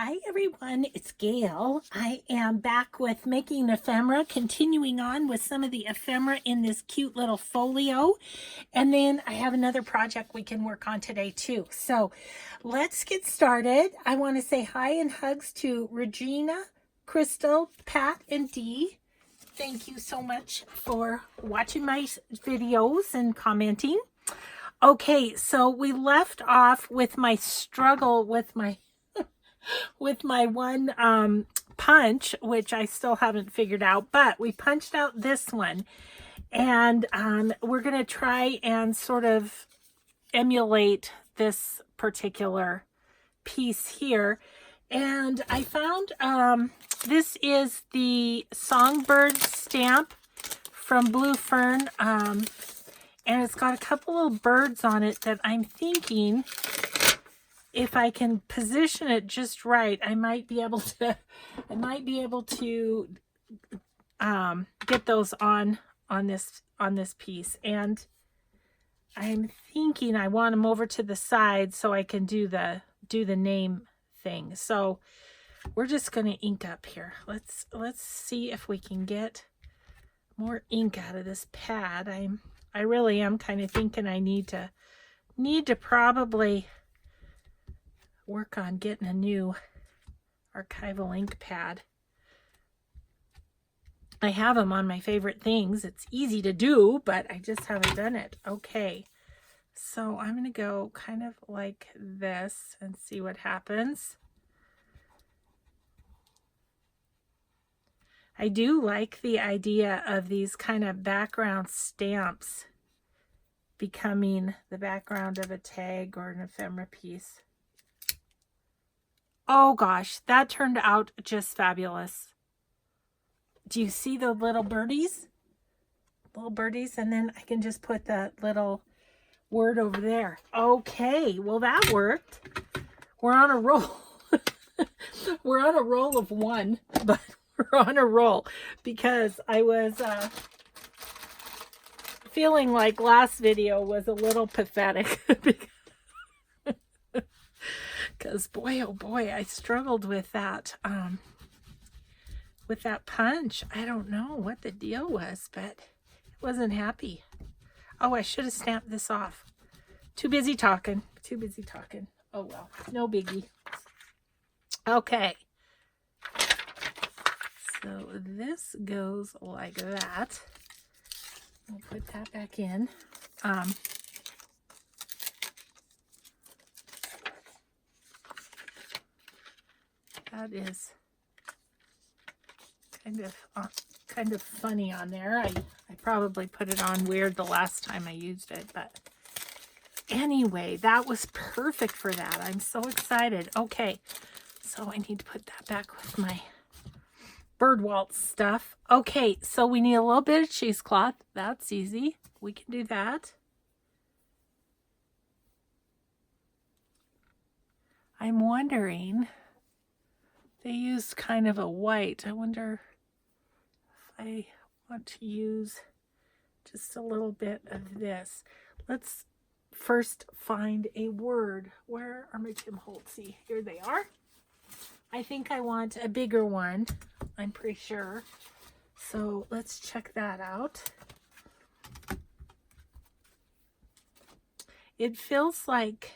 Hi everyone, it's Gayle. I am back with making ephemera, continuing on with some of the ephemera in this cute little folio. And then I have another project we can work on today too. So let's get started. I want to say hi and hugs to Regina, Crystal, Pat, and Dee. Thank you so much for watching my videos and commenting. Okay, so we left off with my struggle with my one punch, which I still haven't figured out, but we punched out this one, and we're going to try and sort of emulate this particular piece here. And I found this is the Songbird stamp from Blue Fern, and it's got a couple little birds on it that I'm thinking, if I can position it just right, I might be able to get those on this piece. And I'm thinking I want them over to the side so I can do the name thing. So we're just going to ink up here. Let's see if we can get more ink out of this pad. I really am kind of thinking I need to probably work on getting a new archival ink pad. I have them on my favorite things. It's easy to do, but I just haven't done it. Okay, so I'm going to go kind of like this and see what happens. I do like the idea of these kind of background stamps becoming the background of a tag or an ephemera piece. Oh gosh, that turned out just fabulous. Do you see the little birdies? Little birdies, and then I can just put that little word over there. Okay, well that worked. We're on a roll. We're on a roll of one, but we're on a roll because I was feeling like last video was a little pathetic because boy, oh boy, I struggled with that punch. I don't know what the deal was, but I wasn't happy. Oh, I should have stamped this off. Too busy talking. Oh well, no biggie. Okay. So this goes like that. I'll put that back in. That is kind of funny on there. I probably put it on weird the last time I used it, but anyway, that was perfect for that. I'm so excited. Okay, so I need to put that back with my bird waltz stuff. Okay, so we need a little bit of cheesecloth. That's easy. We can do that. I'm wondering, they used kind of a white. I wonder if I want to use just a little bit of this. Let's first find a word. Where are my Tim Holtzy? Here they are. I think I want a bigger one. I'm pretty sure. So let's check that out. It feels like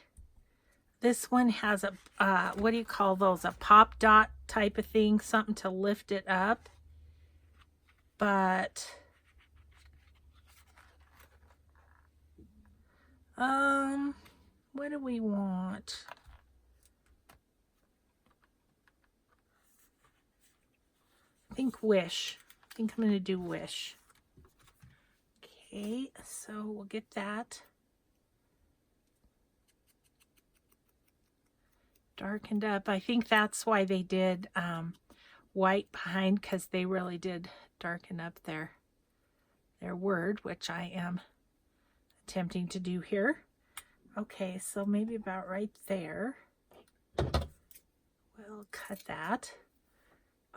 this one has a, what do you call those? A pop dot type of thing, something to lift it up. But, what do we want? I think wish. I think I'm going to do wish. Okay, so we'll get that darkened up. I think that's why they did white behind, because they really did darken up their word, which I am attempting to do here. Okay, so maybe about right there. We'll cut that.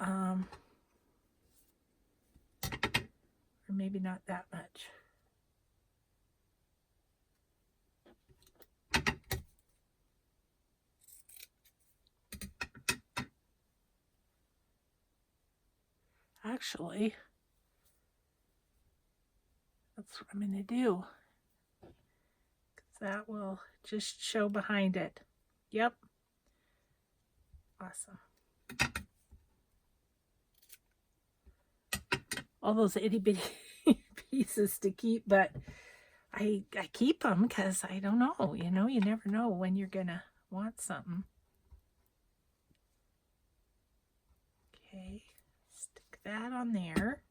Or maybe not that much. actually, that's what I'm going to do. That will just show behind it. Yep. Awesome. All those itty bitty pieces to keep, but I keep them because I don't know. You know, you never know when you're going to want something. Okay. Stick that on there.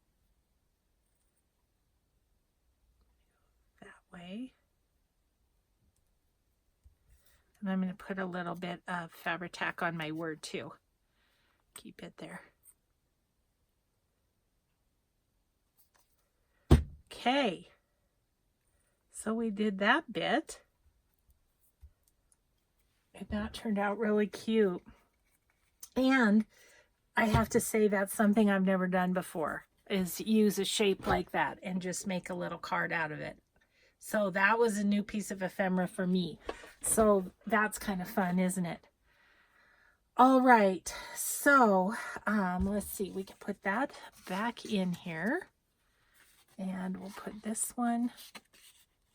That way. And I'm going to put a little bit of Fabri-Tac on my word too. Keep it there. Okay. So we did that bit. And that turned out really cute. And I have to say that's something I've never done before, is use a shape like that and just make a little card out of it. So that was a new piece of ephemera for me. So that's kind of fun, isn't it? All right. So let's see. We can put that back in here. And we'll put this one.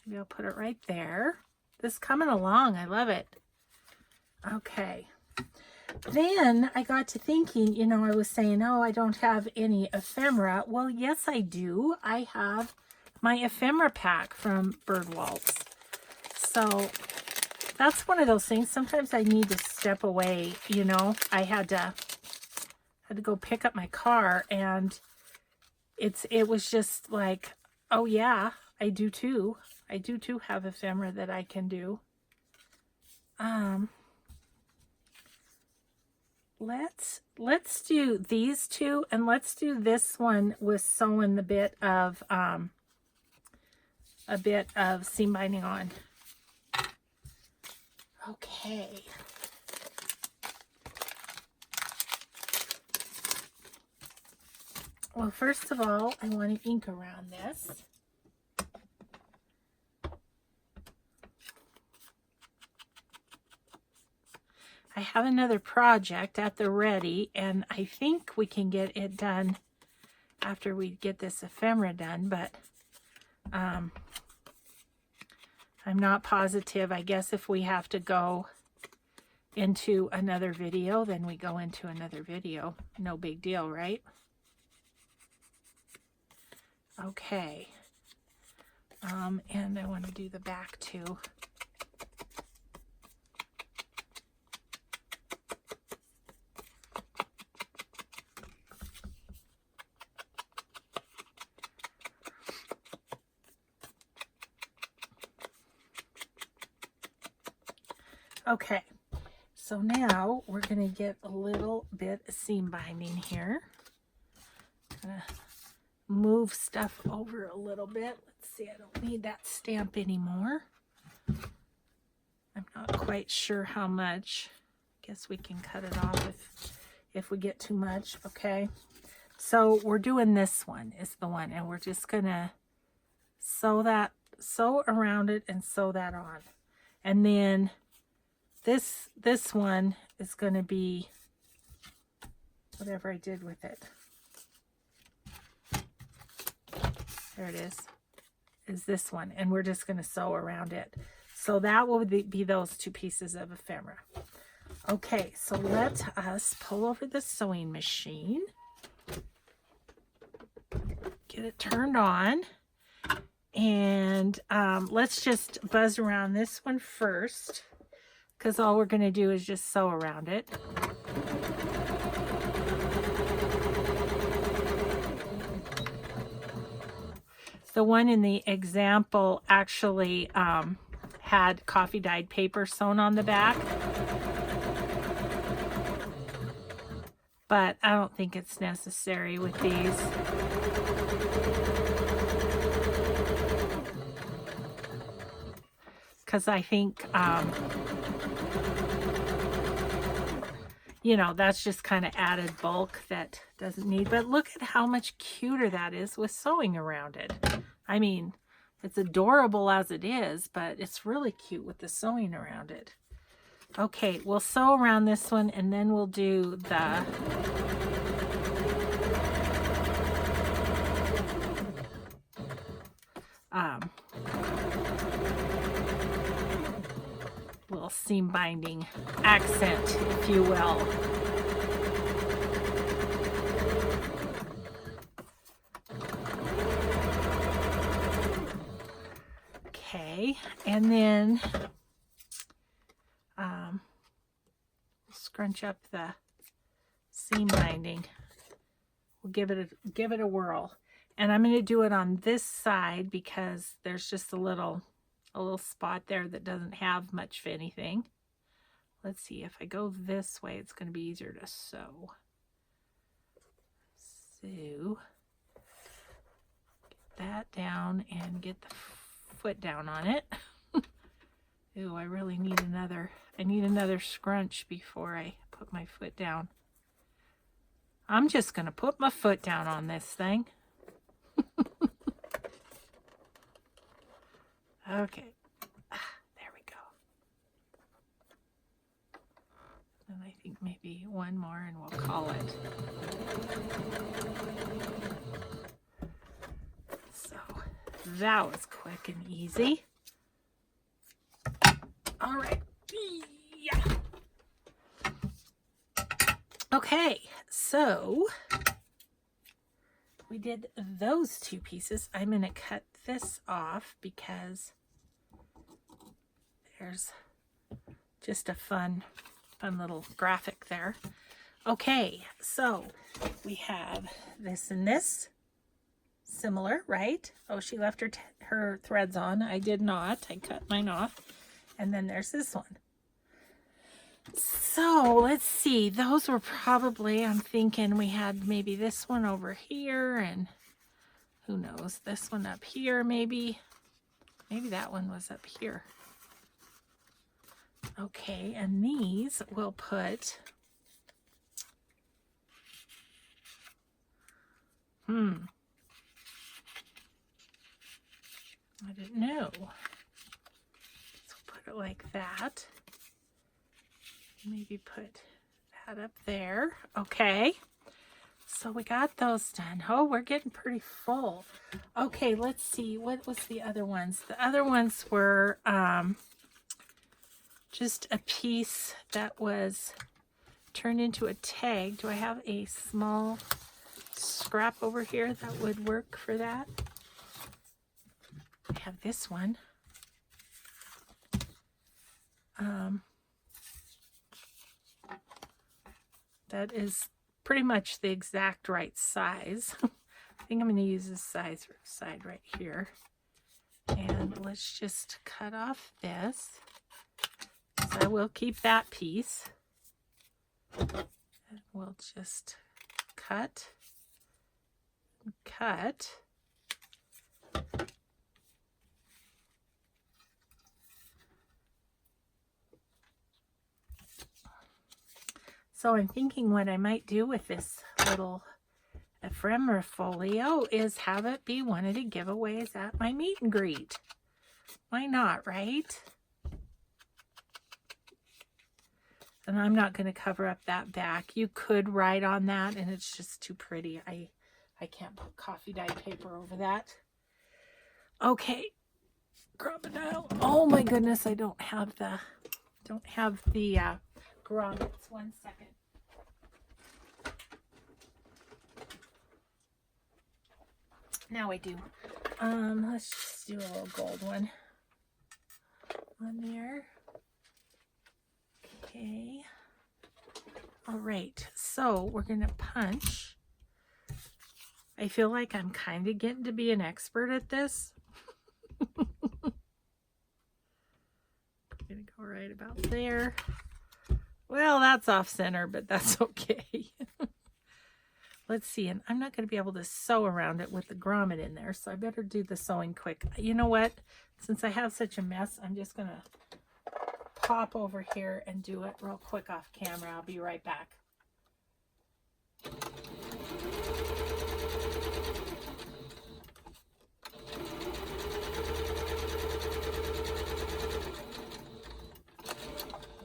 Maybe I'll put it right there. This is coming along. I love it. Okay. Then I got to thinking, you know, I was saying, oh, I don't have any ephemera. Well, yes, I do. I have my ephemera pack from Bird Waltz. So that's one of those things. Sometimes I need to step away, you know. I had to go pick up my car, and it was just like, oh yeah, I do too. I do too have ephemera that I can do. Let's do these two, and let's do this one with sewing a bit of seam binding on. Okay. Well, first of all, I want to ink around this. I have another project at the ready, and I think we can get it done after we get this ephemera done, but I'm not positive. I guess if we have to go into another video, then we go into another video. No big deal, right? Okay. And I want to do the back too. Okay, so now we're going to get a little bit of seam binding here. Gonna move stuff over a little bit. Let's see, I don't need that stamp anymore. I'm not quite sure how much. Guess we can cut it off if we get too much. Okay, so we're doing this one is the one, and we're just gonna sew around it and sew that on, and then this one is going to be whatever I did with it. There it is this one, and we're just going to sew around it. So that will be those two pieces of ephemera. Okay, so let us pull over the sewing machine, get it turned on, and let's just buzz around this one first, because all we're going to do is just sew around it. The one in the example actually had coffee dyed paper sewn on the back, but I don't think it's necessary with these. Because I think, you know, that's just kind of added bulk that doesn't need. But look at how much cuter that is with sewing around it. I mean, it's adorable as it is, but it's really cute with the sewing around it. Okay, we'll sew around this one, and then we'll do the little seam binding accent, if you will. Okay, and then scrunch up the seam binding. We'll give it a whirl, and I'm going to do it on this side because there's just a little spot there that doesn't have much of anything. Let's see, if I go this way, it's going to be easier to sew. So get that down and get the foot down on it. Ooh, I really need another scrunch before I put my foot down. I'm just going to put my foot down on this thing. Okay. There we go. And I think maybe one more and we'll call it. So that was quick and easy. All right. Yeah. Okay, so we did those two pieces. I'm going to cut this off because there's just a fun little graphic there. Okay, so we have this and this. Similar, right? Oh, she left her threads on. I did not. I cut mine off. And then there's this one. So let's see. Those were probably, I'm thinking we had maybe this one over here and who knows, this one up here maybe. Maybe that one was up here. Okay, and these we'll put, I didn't know. So put it like that. Maybe put that up there. Okay. So we got those done. Oh, we're getting pretty full. Okay, let's see. What was the other ones? The other ones were just a piece that was turned into a tag. Do I have a small scrap over here that would work for that? I have this one. That is pretty much the exact right size. I think I'm going to use this side right here. And let's just cut off this. So I will keep that piece. And we'll just cut. So I'm thinking what I might do with this little ephemera folio is have it be one of the giveaways at my meet and greet. Why not, right? And I'm not going to cover up that back. You could write on that and it's just too pretty. I can't put coffee dyed paper over that. Okay. Crocodile. Oh my goodness, I don't have the grommets. 1 second. Now I do. Let's just do a little gold one on there. Okay. All right. So we're going to punch. I feel like I'm kind of getting to be an expert at this. I'm going to go right about there. Well, that's off center, but that's okay. Let's see, and I'm not going to be able to sew around it with the grommet in there, so I better do the sewing quick. You know what? Since I have such a mess, I'm just going to pop over here and do it real quick off camera. I'll be right back.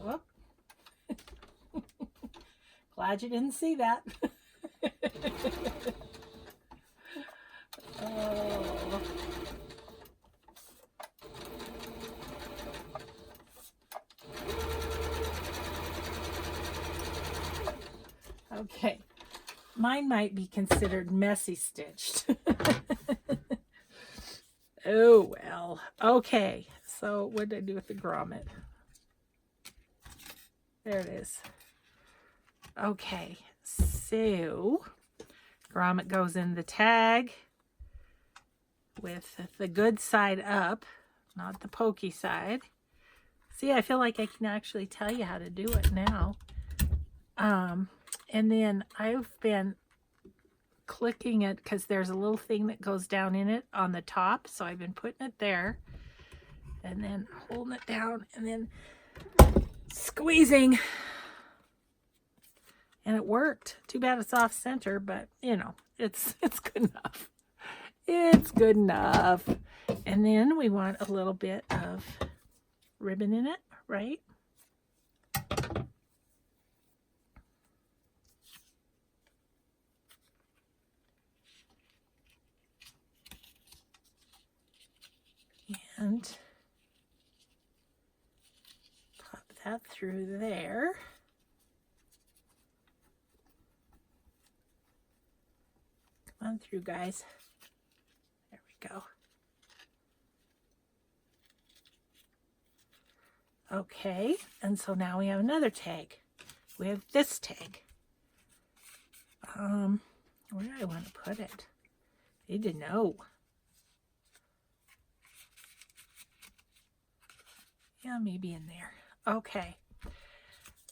Whoop. Glad you didn't see that. Oh. Okay. Mine might be considered messy stitched. Oh, well. Okay. So what did I do with the grommet? There it is. Okay. So grommet goes in the tag with the good side up, not the pokey side. See, I feel like I can actually tell you how to do it now. And then I've been clicking it because there's a little thing that goes down in it on the top. So I've been putting it there and then holding it down and then squeezing. And it worked. Too bad it's off center, but you know, it's good enough. It's good enough. And then we want a little bit of ribbon in it, right? And pop that through there. Come on through, guys. There we go. Okay, and so now we have another tag. We have this tag. Where do I want to put it? I need to know. Yeah, maybe in there. Okay.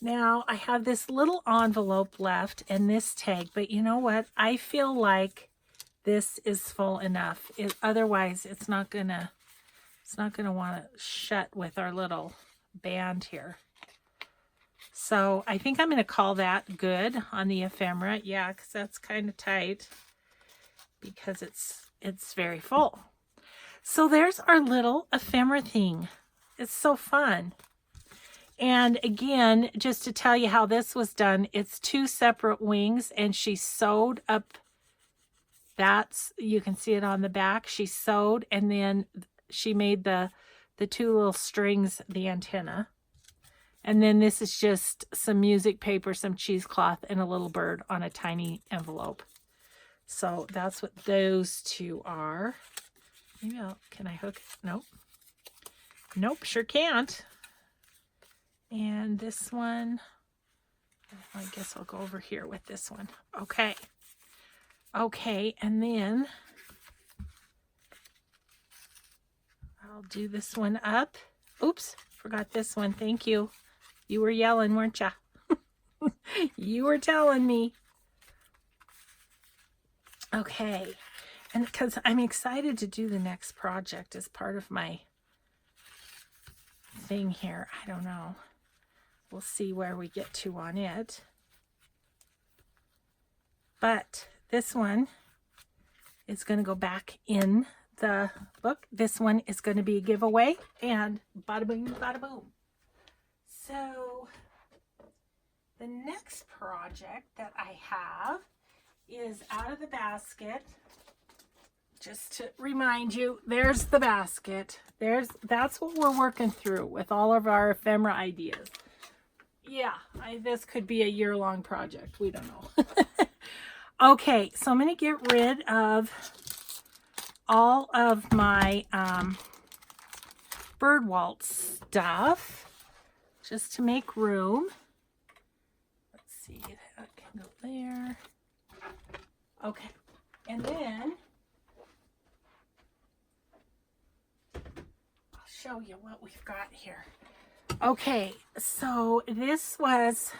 Now I have this little envelope left and this tag, but you know what? I feel like this is full enough. Otherwise, it's not gonna want to shut with our little band here. So I think I'm going to call that good on the ephemera. Yeah, because that's kind of tight because it's very full. So there's our little ephemera thing. It's so fun. And again, just to tell you how this was done, it's 2 separate wings and she sewed up. You can see it on the back. She sewed and then she made the 2 little strings the antenna. And then this is just some music paper, some cheesecloth, and a little bird on a tiny envelope. So that's what those 2 are. Maybe can I hook it? Nope. Nope, sure can't. And this one, I guess I'll go over here with this one. Okay. Okay, and then I'll do this one up. Oops, forgot this one. Thank you. You were yelling, weren't ya? You were telling me. Okay. And because I'm excited to do the next project as part of my thing here. I don't know. We'll see where we get to on it. But this one is going to go back in the book. This one is going to be a giveaway. And bada boom, bada boom. So the next project that I have is out of the basket. Just to remind you, there's the basket. That's what we're working through with all of our ephemera ideas. Yeah, this could be a year-long project. We don't know. Okay, so I'm going to get rid of all of my bird waltz stuff. Just to make room. Let's see, that can go there. Okay, and then I'll show you what we've got here. Okay, so this was,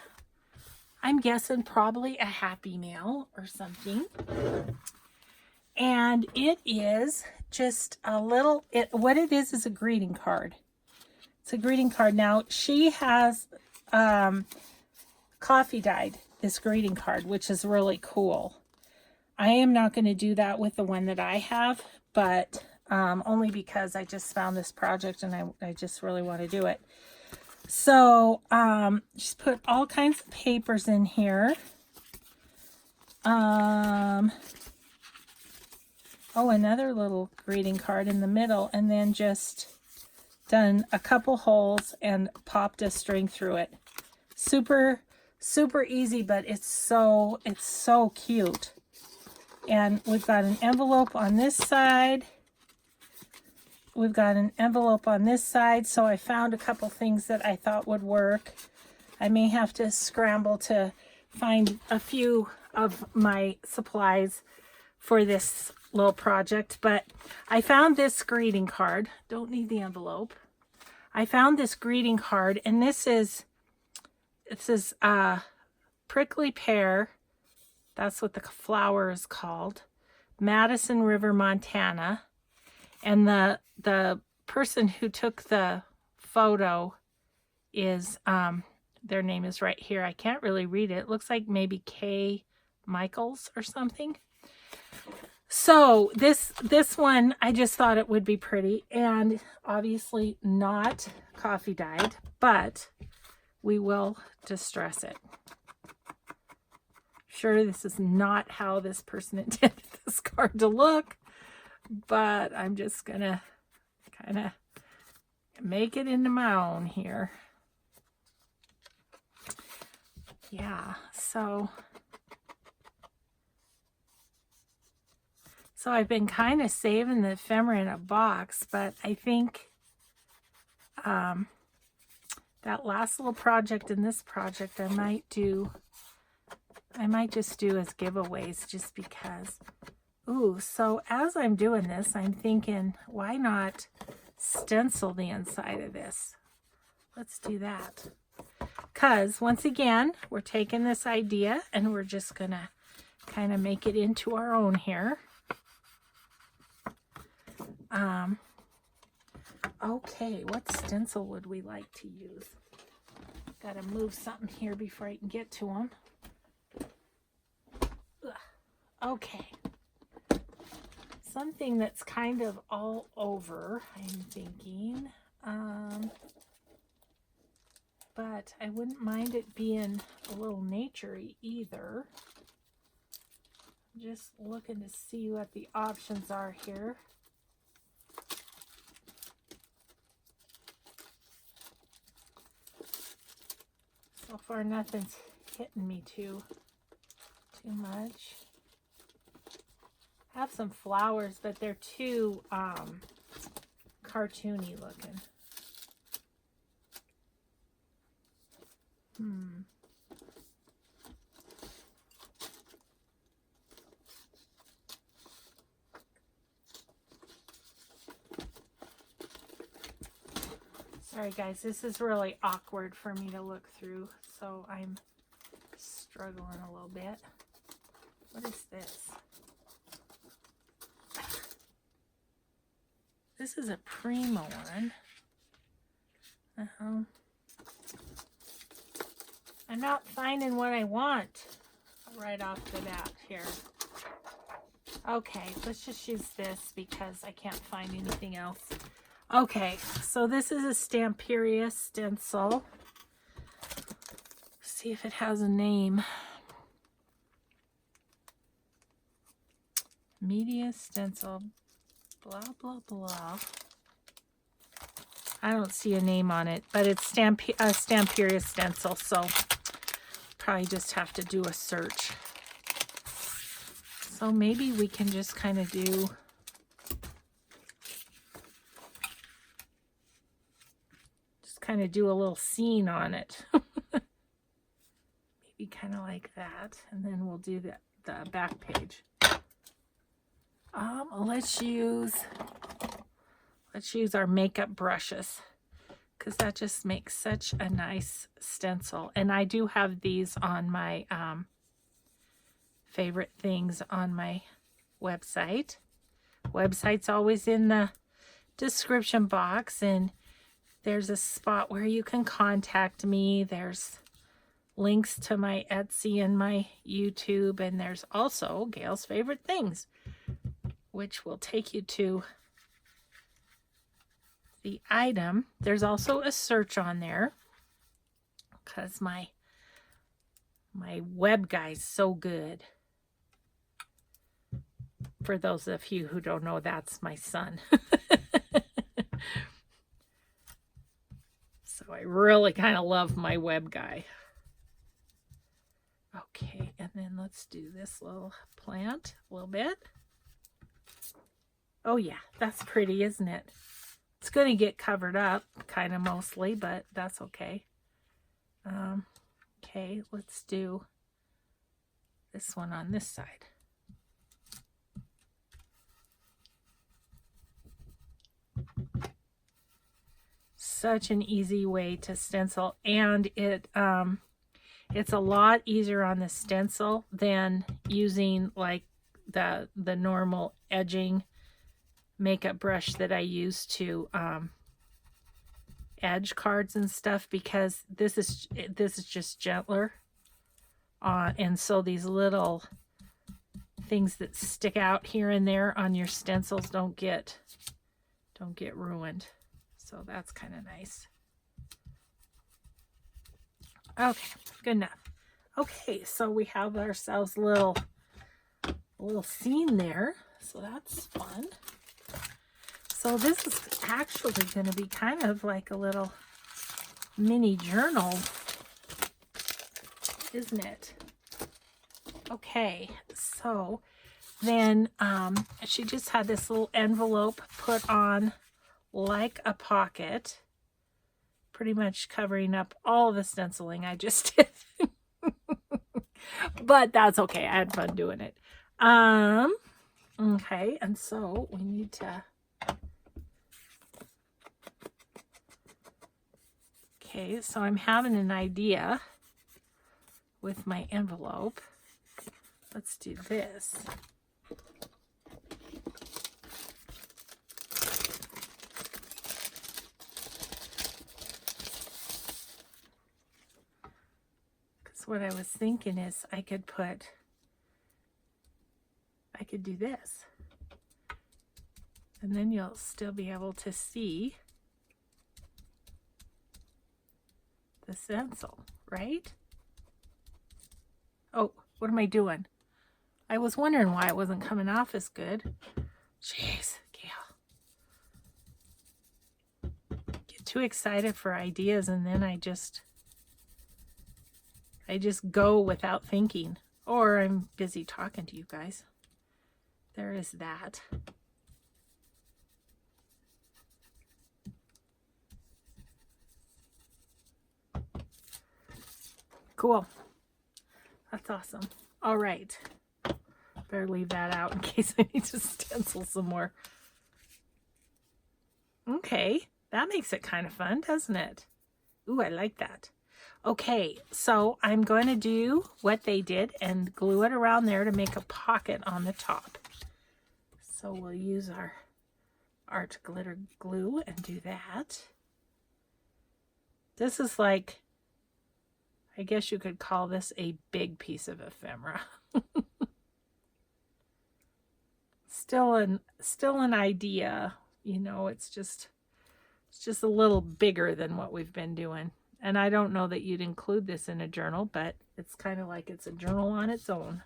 I'm guessing, probably a Happy Mail or something. And it is just a little, what it is a greeting card. It's a greeting card. Now, she has coffee dyed this greeting card, which is really cool. I am not going to do that with the one that I have, but only because I just found this project and I just really want to do it. So, just put all kinds of papers in here. Oh, another little greeting card in the middle, and then just done a couple holes and popped a string through it. Super, super easy, but it's so cute. And we've got an envelope on this side. We've got an envelope on this side, so I found a couple things that I thought would work. I may have to scramble to find a few of my supplies for this little project, but I found this greeting card. Don't need the envelope. I found this greeting card, and it says prickly pear. That's what the flower is called. Madison River, Montana. And the person who took the photo is, their name is right here. I can't really read it. It looks like maybe K. Michaels or something. So this one, I just thought it would be pretty, and obviously not coffee dyed, but we will distress it. Sure, this is not how this person intended this card to look, but I'm just gonna kind of make it into my own here. Yeah, so I've been kind of saving the ephemera in a box, but I think that last little project and this project I might just do as giveaways, just because. Ooh, so as I'm doing this, I'm thinking, why not stencil the inside of this? Let's do that. Because once again, we're taking this idea and we're just gonna kind of make it into our own here. Okay, what stencil would we like to use? Gotta move something here before I can get to them. Okay. Something that's kind of all over, I'm thinking. But I wouldn't mind it being a little nature-y either. Just looking to see what the options are here. So far, nothing's hitting me too much. I have some flowers, but they're too cartoony looking. Sorry guys, this is really awkward for me to look through, so I'm struggling a little bit. What is this? This is a Prima one. I'm not finding what I want right off the bat here. Okay, let's just use this because I can't find anything else. Okay, so this is a Stamperia stencil. See if it has a name. Media stencil, blah, blah, blah. I don't see a name on it, but it's Stamperia stencil, so probably just have to do a search. So maybe we can just kind of do a little scene on it. Maybe kind of like that, and then we'll do the back page. Let's use our makeup brushes, because that just makes such a nice stencil. And I do have these on my favorite things on my website. Website's always in the description box, and there's a spot where you can contact me. There's links to my Etsy and my YouTube, and there's also Gayle's favorite things, which will take you to the item. There's also a search on there, because my web guy's so good. For those of you who don't know, that's my son. So I really kind of love my web guy. Okay, and then let's do this little plant a little bit. Oh yeah, that's pretty, isn't it? It's going to get covered up kind of mostly, but that's okay. Okay, let's do this one on this side. Such an easy way to stencil, and it's a lot easier on the stencil than using like the normal edging makeup brush that I use to edge cards and stuff, because this is just gentler, and so these little things that stick out here and there on your stencils don't get ruined. So that's kind of nice. Okay, good enough. Okay, so we have ourselves a little scene there. So that's fun. So this is actually going to be kind of like a little mini journal, isn't it? Okay, so then she just had this little envelope put on like a pocket, pretty much covering up all the stenciling I just did. But that's okay. I had fun doing it. Okay, and so we need to... Okay, so I'm having an idea with my envelope. Let's do this. Because what I was thinking is I could do this. And then you'll still be able to see the stencil, right? Oh, what am I doing? I was wondering why it wasn't coming off as good. Jeez, Gayle. Get too excited for ideas and then I just go without thinking. Or I'm busy talking to you guys. There is that. Cool. That's awesome. All right. Better leave that out in case I need to stencil some more. Okay. That makes it kind of fun, doesn't it? Ooh, I like that. Okay. So I'm going to do what they did and glue it around there to make a pocket on the top. So we'll use our art glitter glue and do that. This is like, I guess you could call this a big piece of ephemera. Still an idea, you know, it's just a little bigger than what we've been doing. And I don't know that you'd include this in a journal, but it's kind of like it's a journal on its own.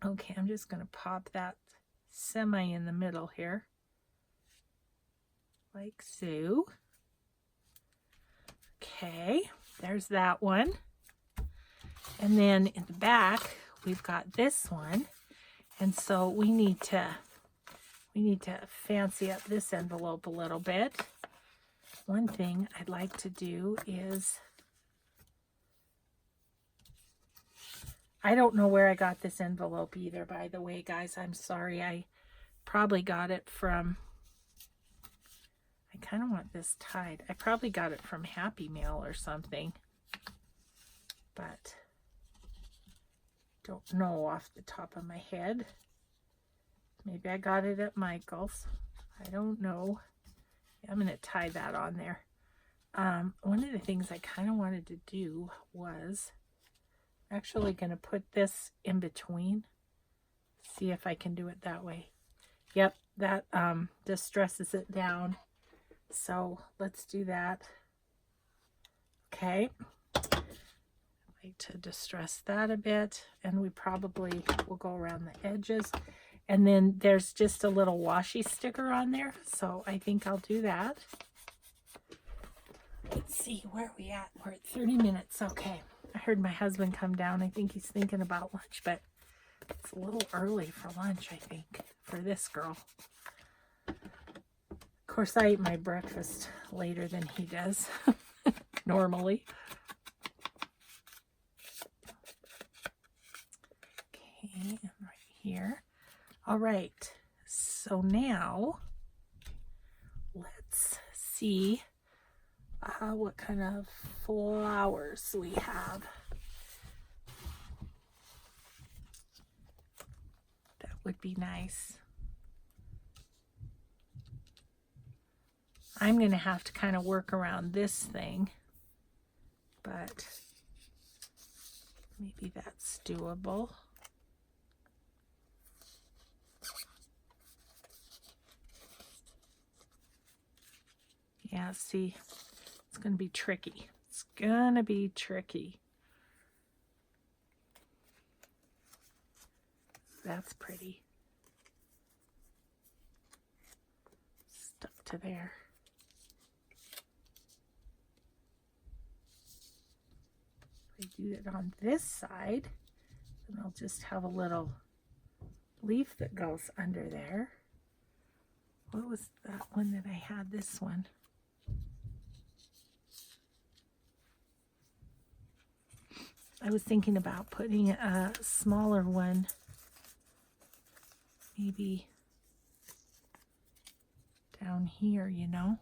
Okay, I'm just going to pop that semi in the middle here. Like so. Okay, there's that one. And then in the back, we've got this one. And so we need to fancy up this envelope a little bit. One thing I'd like to do is, I don't know where I got this envelope either, by the way, guys. I'm sorry. I probably got it from, I kind of want this tied. I probably got it from Happy Mail or something, but don't know off the top of my head. Maybe I got it at Michael's. I don't know. I'm going to tie that on there. One of the things I kind of wanted to do was actually going to put this in between. See if I can do it that way. Yep, that distresses it down. So let's do that. Okay. I like to distress that a bit, and we probably will go around the edges. And then there's just a little washi sticker on there, so I think I'll do that. Let's see, where are we at? We're at 30 minutes. Okay. I heard my husband come down. I think he's thinking about lunch, but it's a little early for lunch, I think, for this girl. Of course, I eat my breakfast later than he does, normally. Okay, and right here. All right, so now let's see what kind of flowers we have. That would be nice. I'm going to have to kind of work around this thing, but maybe that's doable. Yeah, see, it's going to be tricky. It's going to be tricky. That's pretty. Stuck to there. If I do it on this side, then I'll just have a little leaf that goes under there. What was that one that I had? This one. I was thinking about putting a smaller one, maybe down here, you know.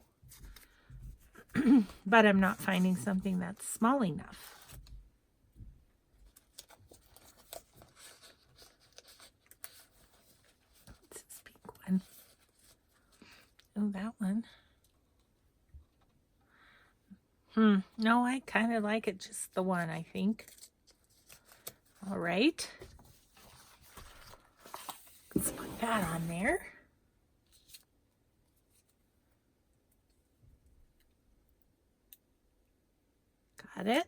But I'm not finding something that's small enough. What's this pink one? Oh, that one. No, I kind of like it just the one, I think. All right. Let's put that on there. Got it.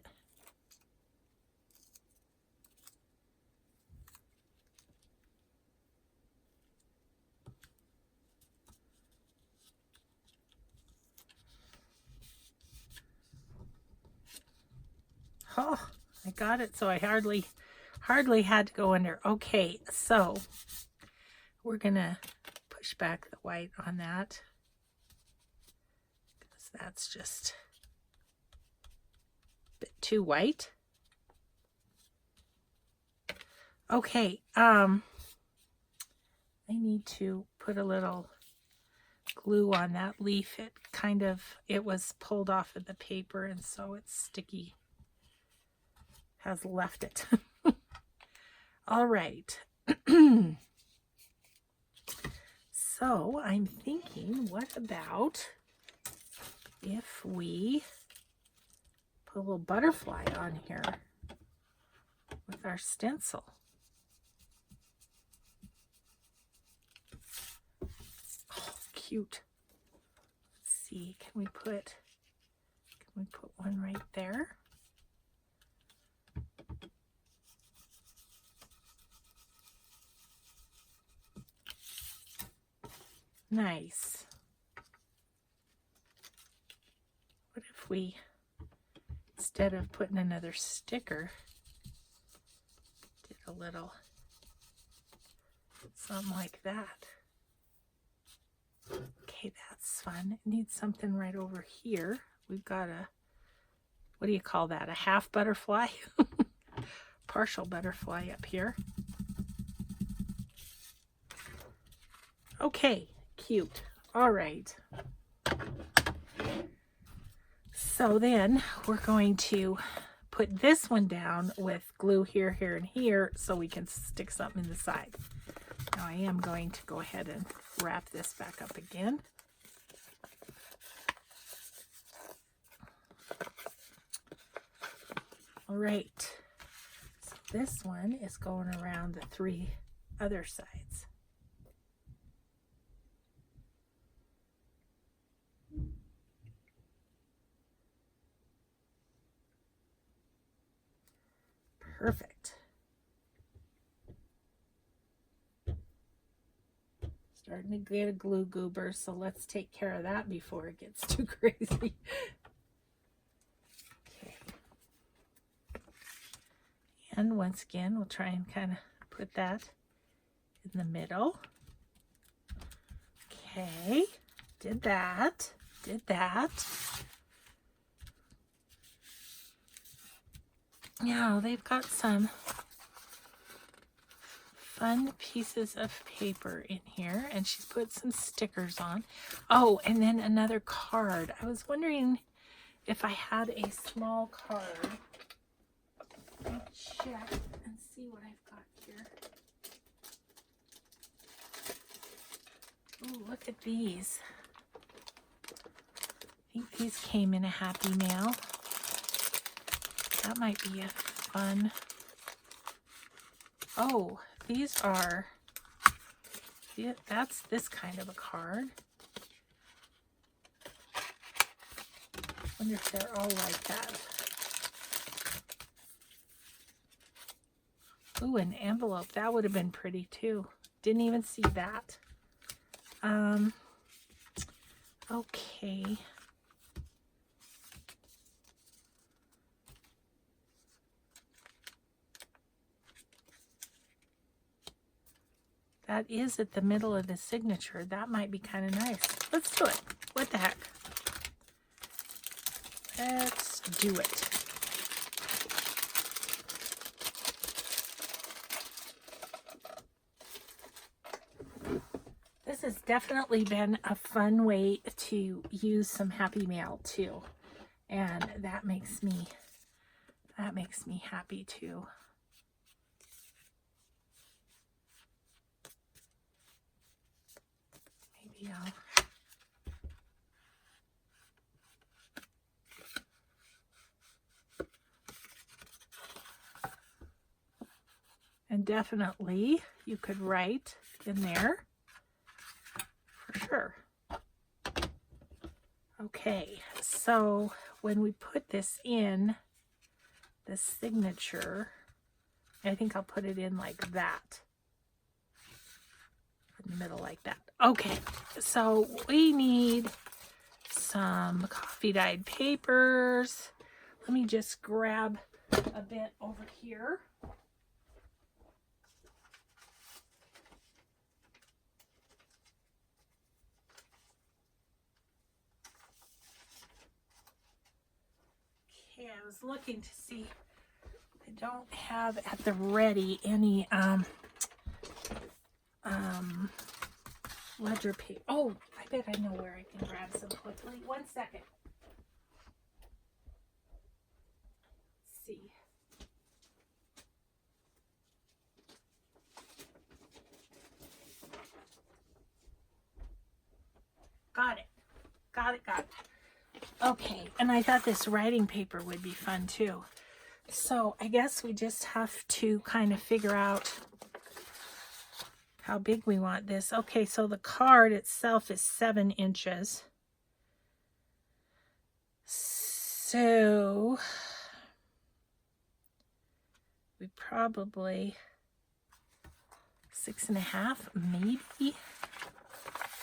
Oh, I got it, so I hardly had to go under. Okay, so we're gonna push back the white on that because that's just a bit too white. Okay, I need to put a little glue on that leaf. It was pulled off of the paper, and so it's sticky. Has left it. All right. So I'm thinking, what about if we put a little butterfly on here with our stencil? Oh, cute. Let's see, can we put one right there? Nice. What if we, instead of putting another sticker, did a little something like that? Okay, that's fun. It needs something right over here. We've got a, what do you call that? A half butterfly? Partial butterfly up here. Okay, cute. All right. So then we're going to put this one down with glue here, here, and here so we can stick something in the side. Now I am going to go ahead and wrap this back up again. All right. So this one is going around the 3 other sides. Perfect. Starting to get a glue goober, so let's take care of that before it gets too crazy. Okay. And once again, we'll try and kind of put that in the middle. Okay, did that. Now they've got some fun pieces of paper in here, and she's put some stickers on. Oh, and then another card. I was wondering if I had a small card. Let me check and see what I've got here. Oh, look at these. I think these came in a Happy Mail. That might be a fun. Oh, these are, yeah, that's this kind of a card. Wonder if they're all like that. Ooh, an envelope. That would have been pretty too. Didn't even see that. Okay. That is at the middle of the signature. That might be kind of nice. Let's do it. What the heck? Let's do it. This has definitely been a fun way to use some Happy Mail too. And that makes me happy too. Maybe I'll and definitely you could write in there for sure. Okay, so when we put this in the signature, I think I'll put it in like that. In the middle like that. Okay, so we need some coffee dyed papers. Let me just grab a bit over here. Okay, I was looking to see. I don't have at the ready any ledger paper. Oh, I bet I know where I can grab some quickly. 1 second. Let's see. Got it. Okay, and I thought this writing paper would be fun too. So I guess we just have to kind of figure out how big we want this. Okay, so the card itself is 7 inches. So we probably 6.5 maybe.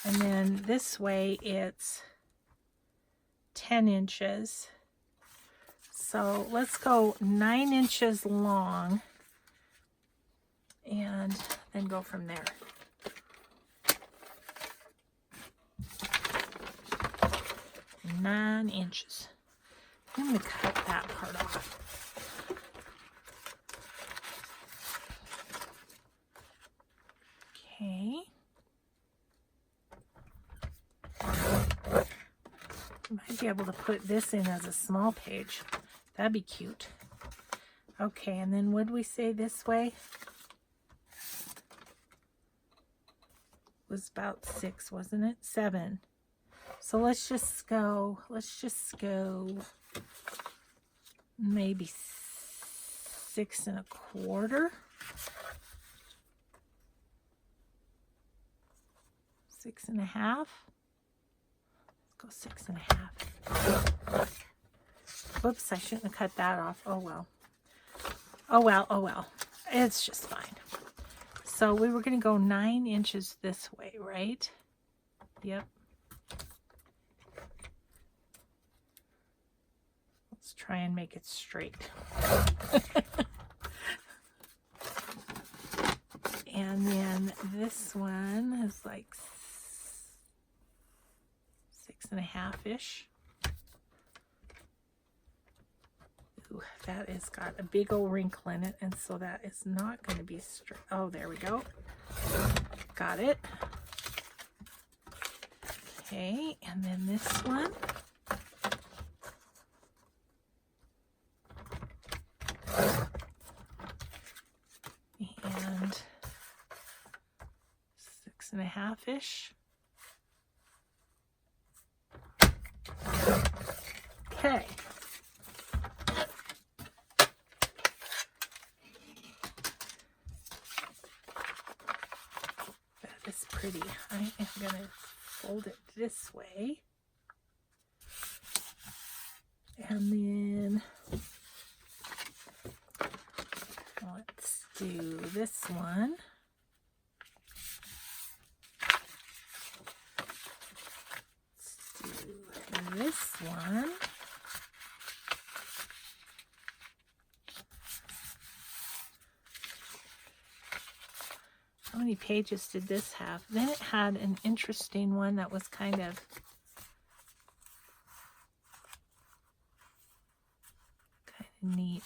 And then this way it's 10 inches. So let's go 9 inches long and then go from there. Nine inches. I'm going to cut that part off. Okay. Might be able to put this in as a small page. That'd be cute. Okay, and then would we say this way? Was about 6, wasn't it? 7. So let's just go maybe 6 1/4. 6 1/2. Go 6 1/2. Whoops, I shouldn't have cut that off. Oh well. Oh well, oh well. It's just fine. So we were going to go 9 inches this way, right? Yep. Let's try and make it straight. this one is like 6.5-ish. Ooh, that has got a big old wrinkle in it, and so that is not going to be straight. Oh, there we go. Got it. Okay, and then this one. And 6.5-ish. Okay. That is pretty. I am going to fold it this way. And then let's do this one. Let's do this one. How many pages did this have? Then it had an interesting one that was kind of neat.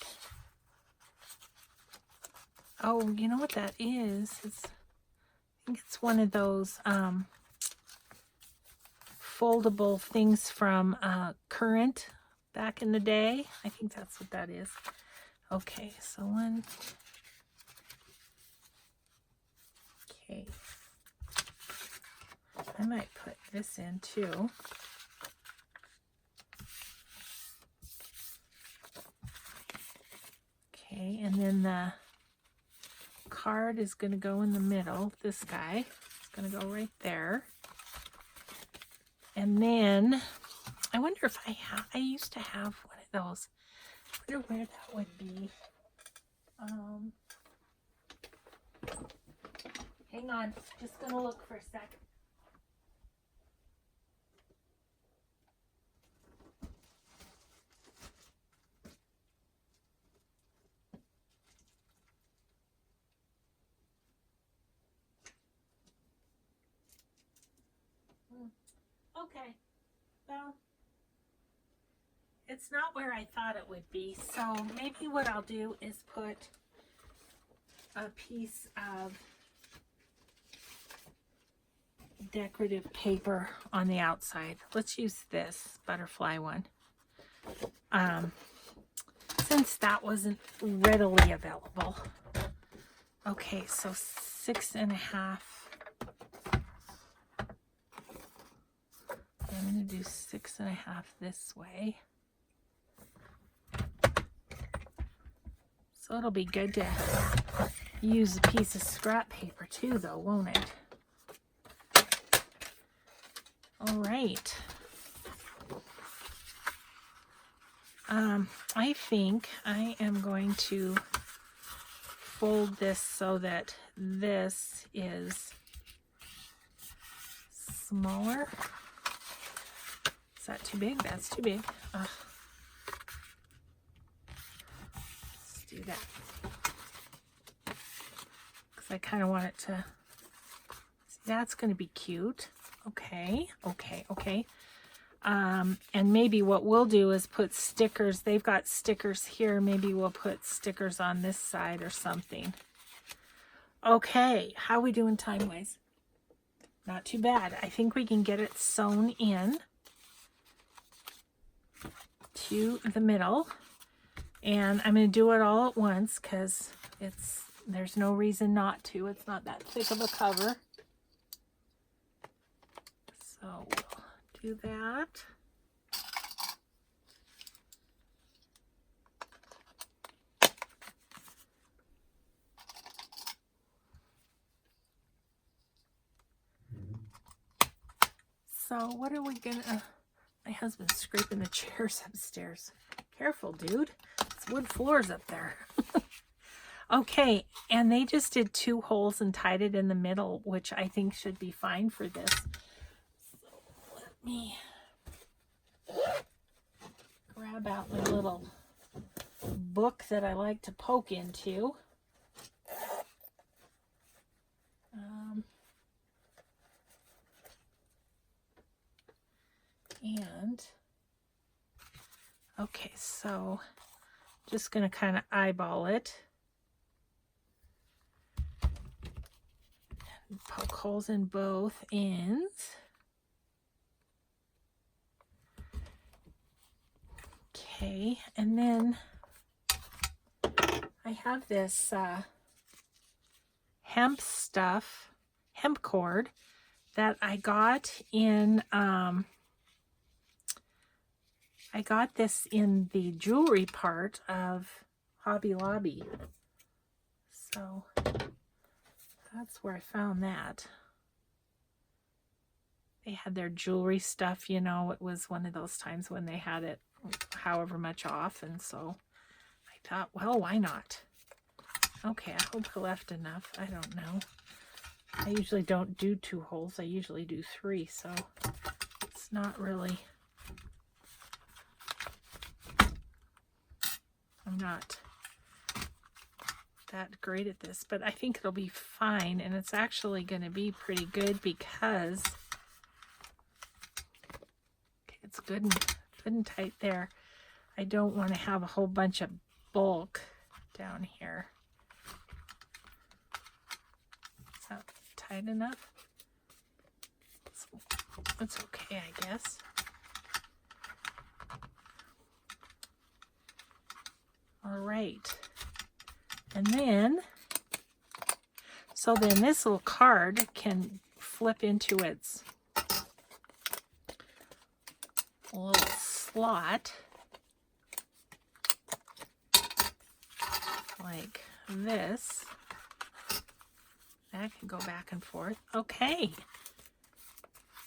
Oh, you know what that is? I think it's one of those foldable things from Current back in the day. I think that's what that is. Okay, so one. Okay. I might put this in too. Okay, and then the card is going to go in the middle. This guy is going to go right there. And then I wonder if I used to have one of those. I wonder where that would be. Hang on, just going to look for a sec. Okay, well, it's not where I thought it would be, so maybe what I'll do is put a piece of decorative paper on the outside. Let's use this butterfly one. Since that wasn't readily available. Okay, so 6.5. I'm going to do 6.5 this way. So it'll be good to use a piece of scrap paper too, though, won't it? All right. I think I am going to fold this so that this is smaller. Is that too big? That's too big. Let's do that. Because I kind of want it to... See, that's going to be cute. Okay, okay, okay. And maybe what we'll do is put stickers. They've got stickers here. Maybe we'll put stickers on this side or something. Okay, how are we doing time-wise? Not too bad. I think we can get it sewn in to the middle. And I'm going to do it all at once because there's no reason not to. It's not that thick of a cover. So we'll do that. So what are we gonna... My husband's scraping the chairs upstairs. Careful, dude. It's wood floors up there. Okay, and they just did 2 holes and tied it in the middle, which I think should be fine for this. So let me grab out my little book that I like to poke into. And okay, so just going to kind of eyeball it. And poke holes in both ends. Okay, and then I have this hemp cord that I got in, I got this in the jewelry part of Hobby Lobby. So that's where I found that. They had their jewelry stuff, you know, it was one of those times when they had it however much off, and so I thought, well, why not? Okay, I hope I left enough. I don't know. I usually don't do 2 holes. I usually do 3, so it's not really... I'm not that great at this, but I think it'll be fine, and it's actually going to be pretty good because it's good and tight there. I don't want to have a whole bunch of bulk down here. Is that tight enough? It's okay, I guess. All right. And then, so then this little card can flip into its little slot like this. That can go back and forth. Okay.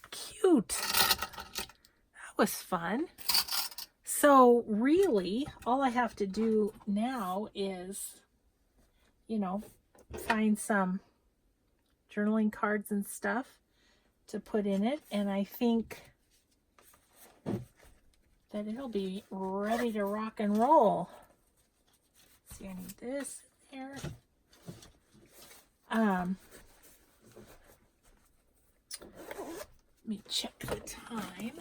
Cute. That was fun. So really, all I have to do now is, you know, find some journaling cards and stuff to put in it, and I think that it'll be ready to rock and roll. Let's see, I need this in there. Let me check the time.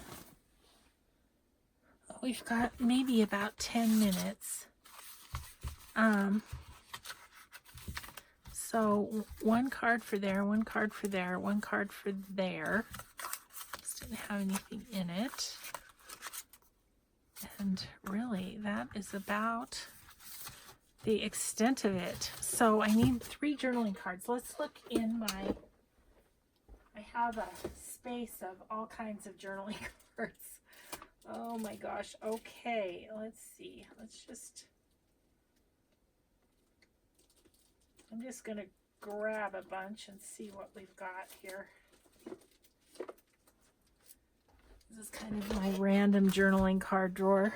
We've got maybe about 10 minutes. So 1 card for there, 1 card for there, 1 card for there. Just didn't have anything in it. And really, that is about the extent of it. So I need 3 journaling cards. Let's look in my... I have a space of all kinds of journaling cards. Oh my gosh. Okay, let's see. I'm just going to grab a bunch and see what we've got here. This is kind of my random journaling card drawer.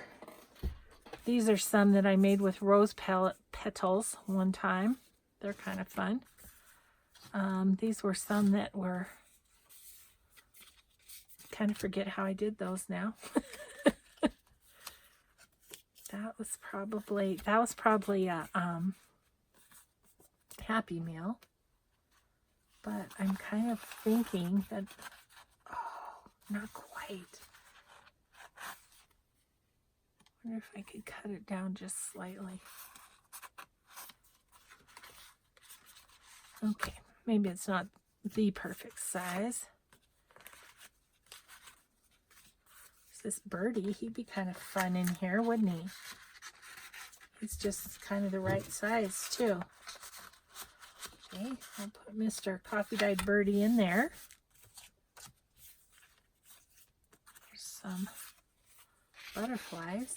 These are some that I made with rose petals one time. They're kind of fun. These were some that were... kind of forget how I did those now. That was probably a Happy Meal. But I'm kind of thinking that, oh, not quite. I wonder if I could cut it down just slightly. Okay, maybe it's not the perfect size. This birdie, he'd be kind of fun in here, wouldn't he? He's just kind of the right size too. Okay, I'll put Mr. Coffee Dyed Birdie in there. There's some butterflies.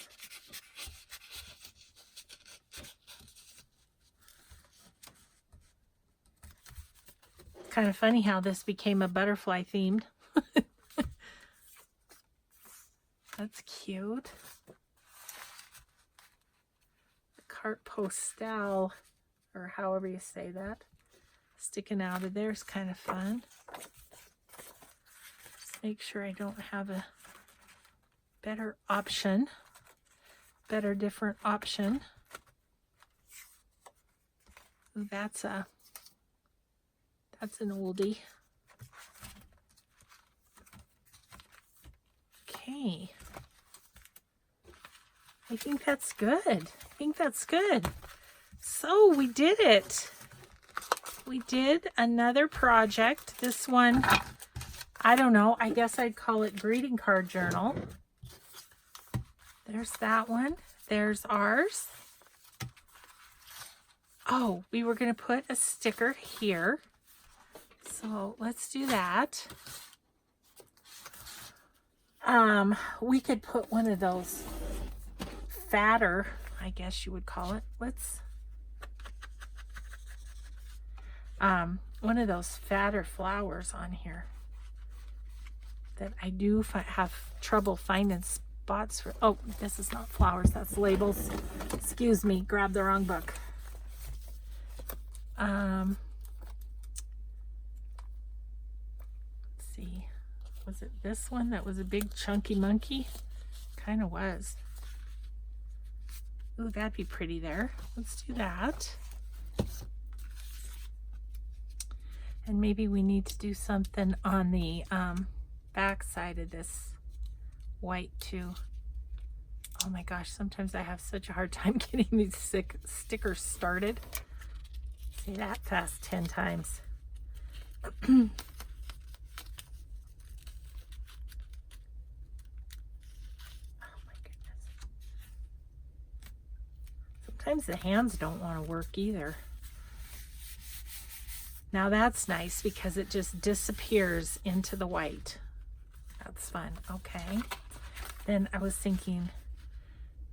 Kind of funny how this became a butterfly themed. That's cute. The carte postale, or however you say that, sticking out of there is kind of fun. Just make sure I don't have a better option, different option. That's an oldie. Okay. Okay. I think that's good. I think that's good. So we did it. We did another project. This one, I don't know. I guess I'd call it greeting card journal. There's that one. There's ours. Oh, we were going to put a sticker here. So let's do that. We could put one of those fatter, I guess you would call it. Let's one of those fatter flowers on here that I do have trouble finding spots for. Oh, this is not flowers, that's labels. Excuse me, grabbed the wrong book. Let's see, was it this one that was a big chunky monkey? Kind of was. Ooh, that'd be pretty there. Let's do that. And maybe we need to do something on the back side of this white too. Oh my gosh, sometimes I have such a hard time getting these stickers started. Say that fast 10 times. Oh my goodness. Sometimes the hands don't want to work either. Now that's nice because it just disappears into the white. That's fun. Okay. Then I was thinking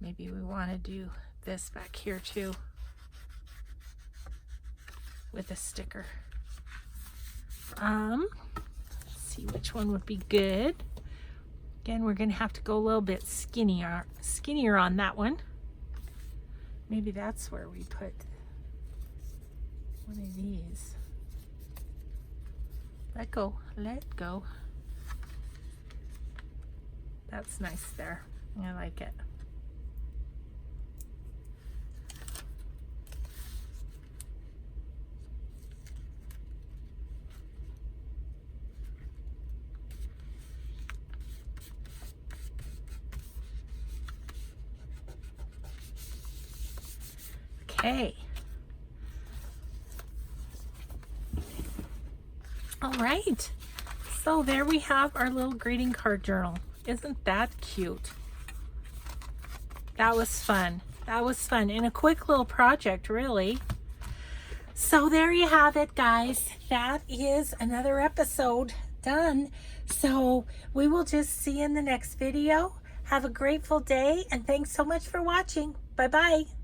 maybe we want to do this back here too with a sticker. Let's see which one would be good. Again, we're going to have to go a little bit skinnier on that one. Maybe that's where we put one of these. Let go, let go. That's nice there. I like it. Okay. All right. So there we have our little greeting card journal. Isn't that cute? That was fun. That was fun. And a quick little project, really. So there you have it, guys. That is another episode done. So we will just see you in the next video. Have a grateful day, and thanks so much for watching. Bye-bye.